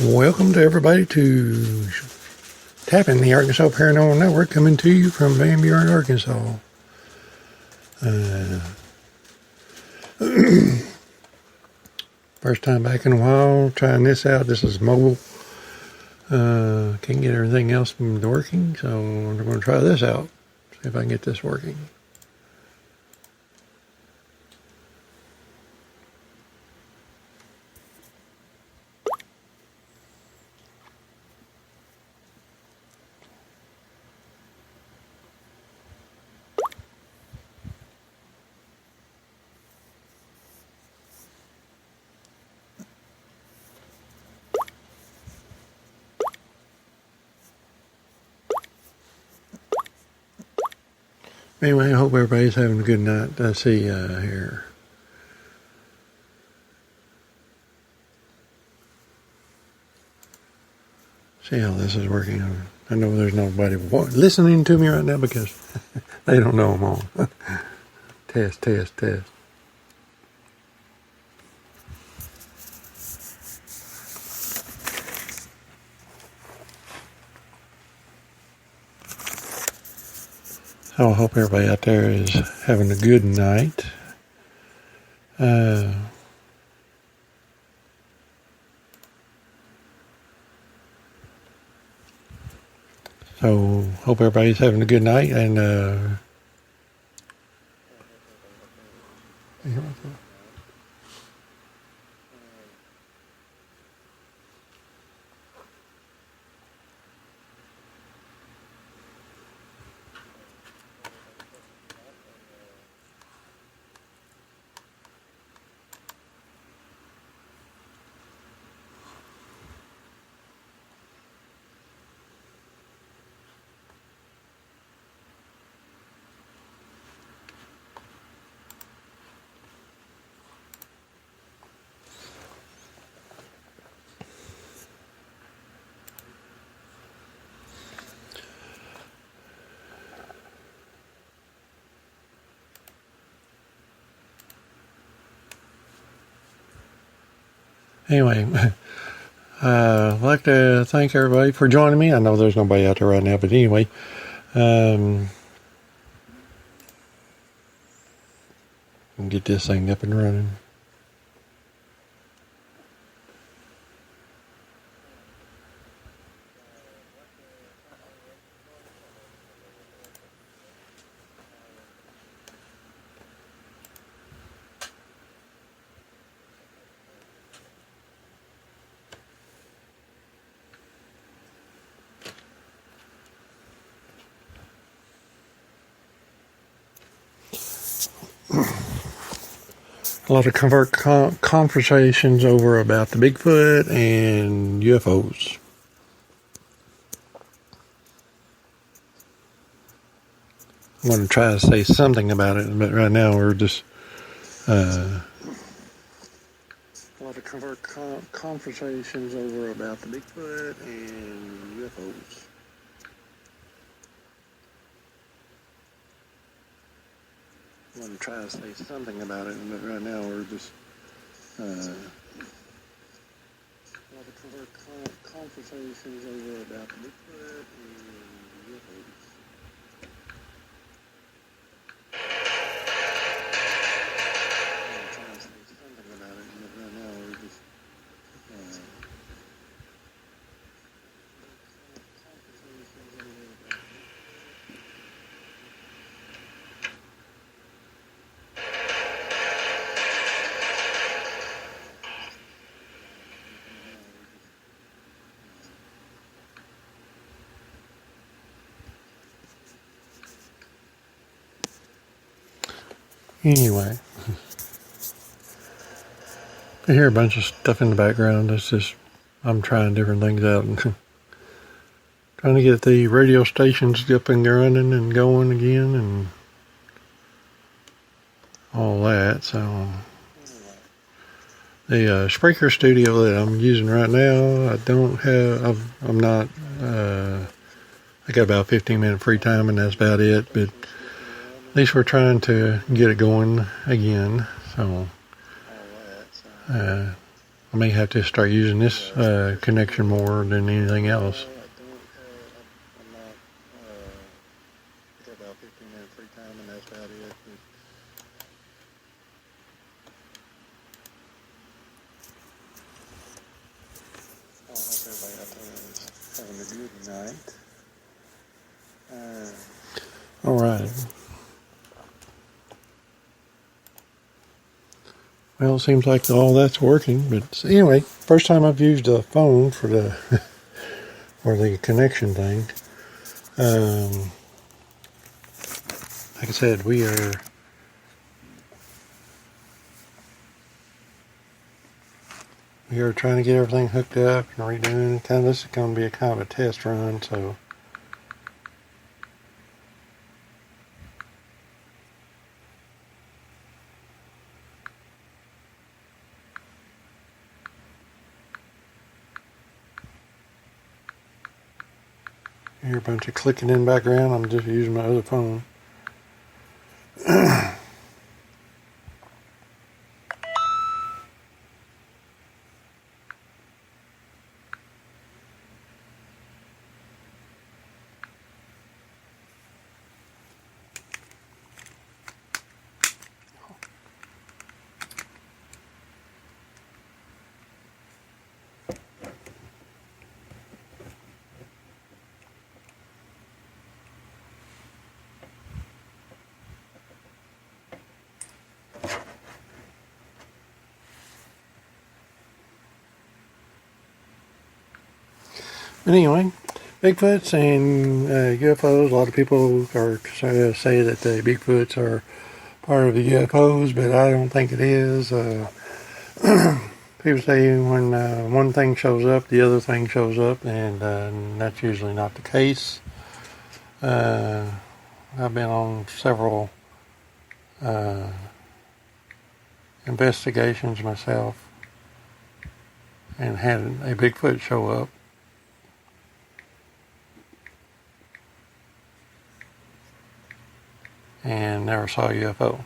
Welcome to everybody to Tapping the Arkansas Paranormal Network, coming to you from Van Buren, Arkansas. First time back in a while, trying this out. This is mobile. Can't get everything else working, so we're going to try this out. See if I can get this working. Anyway, I hope everybody's having a good night. Let's see here. See how this is working. I know there's nobody listening to me right now because they don't know I'm on. Test, test, test. So I hope everybody out there is having a good night. So hope everybody's having a good night, and anyway, I'd like to thank everybody for joining me. I know there's nobody out there right now, but anyway, get this thing up and running. A lot of conversations over about the Bigfoot and UFOs. I'm going to try to say something about it, but right now we're just a lot of conversations over about the Bigfoot and UFOs. I'm going to try to say something about it, but right now we're just a lot of conversations over about the Bigfoot and UFOs. Anyway, I hear a bunch of stuff in the background. It's just I'm trying different things out and trying to get the radio stations up and running and going again and all that. So the Spreaker studio that I'm using right now, I don't have. I'm not. I got about 15-minute free time, and that's about it. But at least we're trying to get it going again. So I may have to start using this connection more than anything else. All right. Well, it seems like all that's working. But anyway, first time I've used a phone for the for the connection thing. Like I said, we are trying to get everything hooked up and redoing. This is going to be a kind of a test run, so. I hear a bunch of clicking in the background. I'm just using my other phone. Anyway, Bigfoots and UFOs. A lot of people are say that the Bigfoots are part of the UFOs, but I don't think it is. People say when one thing shows up, the other thing shows up, and that's usually not the case. I've been on several investigations myself and had a Bigfoot show up. And never saw a UFO.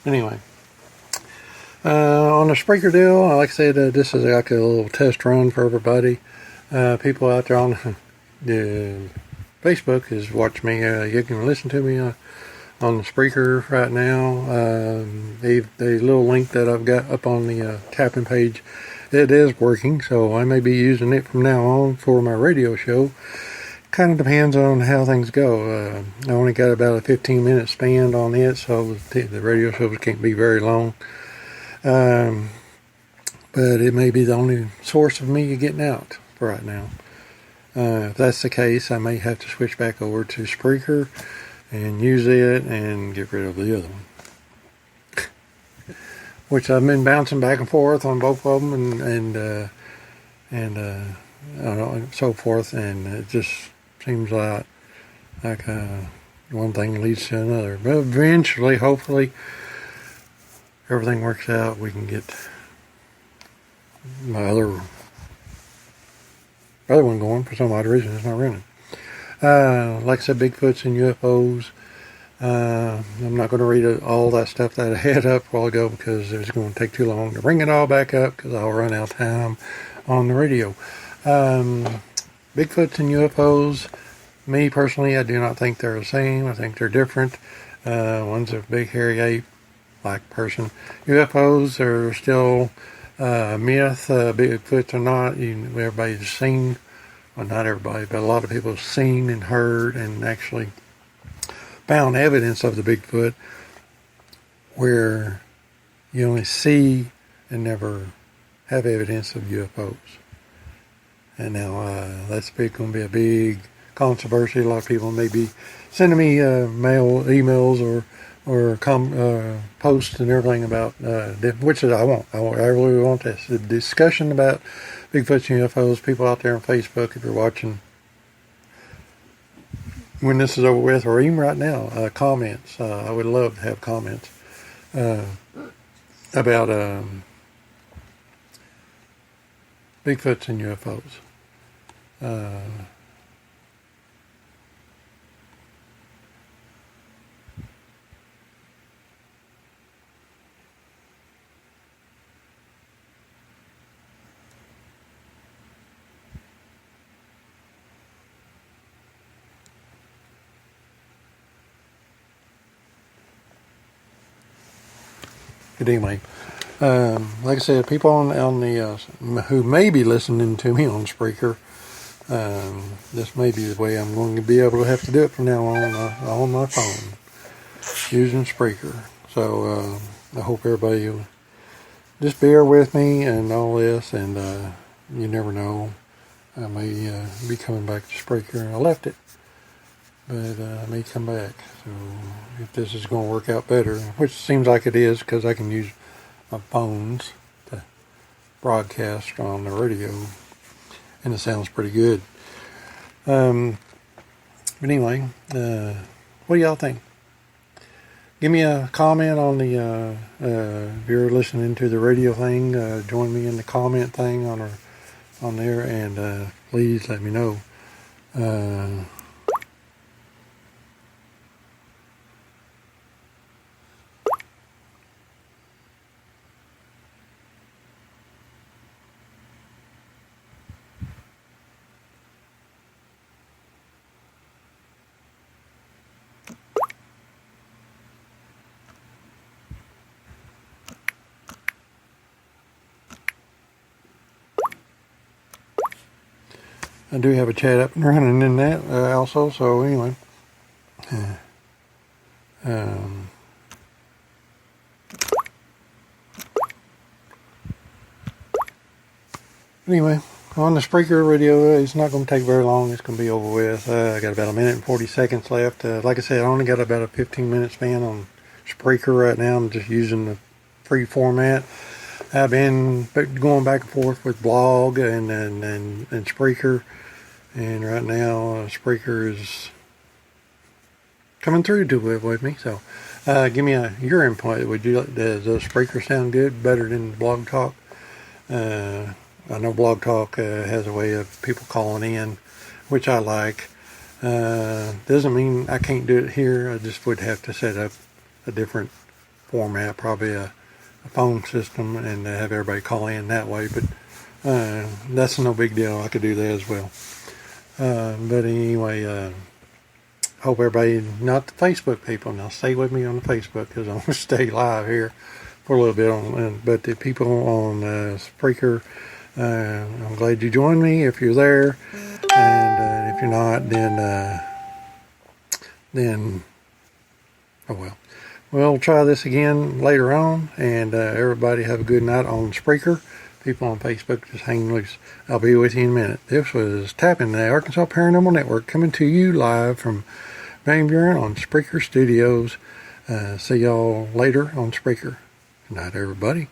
Anyway. On the Spreaker deal, like I said, this is like a little test run for everybody. People out there on the Facebook is watch me. You can listen to me on the Spreaker right now. The little link that I've got up on the tapping page, it is working, so I may be using it from now on for my radio show. Kind of depends on how things go. I only got about a 15-minute span on it, so the radio shows can't be very long. But it may be the only source of me getting out for right now. If that's the case, I may have to switch back over to Spreaker and use it and get rid of the other one. Which I've been bouncing back and forth on both of them and so forth, and it just seems like one thing leads to another. But eventually, hopefully, everything works out. We can get my other one going. For some odd reason, it's not running. Like I said, Bigfoots and UFOs. I'm not going to read all that stuff that I had up a while ago because it's going to take too long to bring it all back up because I'll run out of time on the radio. Bigfoots and UFOs, me personally, I do not think they're the same. I think they're different. One's a big hairy ape, like person. UFOs are still myth. Bigfoots are not. Everybody's seen, well, not everybody, but a lot of people have seen and heard and actually found evidence of the Bigfoot, where you only see and never have evidence of UFOs. And now that's going to be a big controversy. A lot of people may be sending me emails or posts and everything about which I want. I really want this. The discussion about Bigfoots and UFOs. People out there on Facebook, if you're watching, when this is over with, or even right now, comments. I would love to have comments about Bigfoots and UFOs. But anyway, like I said, people on the who may be listening to me on Spreaker, this may be the way I'm going to be able to have to do it from now on my phone using Spreaker. So I hope everybody will just bear with me and all this, and you never know, I may be coming back to Spreaker. I left it, but I may come back. So if this is going to work out better, which seems like it is, because I can use my phones to broadcast on the radio, and it sounds pretty good. But anyway, what do y'all think? Give me a comment on the, if you're listening to the radio thing, join me in the comment thing on there, and please let me know. I do have a chat up and running in that also, so anyway. Anyway, on the Spreaker radio, it's not going to take very long. It's going to be over with. I got about 1 minute and 40 seconds left. Like I said, I only got about a 15-minute span on Spreaker right now. I'm just using the free format. I've been going back and forth with blog and Spreaker, and right now Spreaker is coming through with me. So give me your input. Does Spreaker sound good, better than Blog Talk? I know Blog Talk has a way of people calling in, which I like. Doesn't mean I can't do it here. I just would have to set up a different format, probably a phone system, and have everybody call in that way. But that's no big deal. I could do that as well. But anyway, hope everybody, not the Facebook people, now stay with me on the Facebook, because I'm going to stay live here for a little bit. But the people on Spreaker, I'm glad you joined me if you're there, and if you're not, then oh well. We'll try this again later on, and everybody have a good night on Spreaker. People on Facebook, just hang loose. I'll be with you in a minute. This was Tapping, the Arkansas Paranormal Network, coming to you live from Van Buren on Spreaker Studios. See y'all later on Spreaker. Good night, everybody.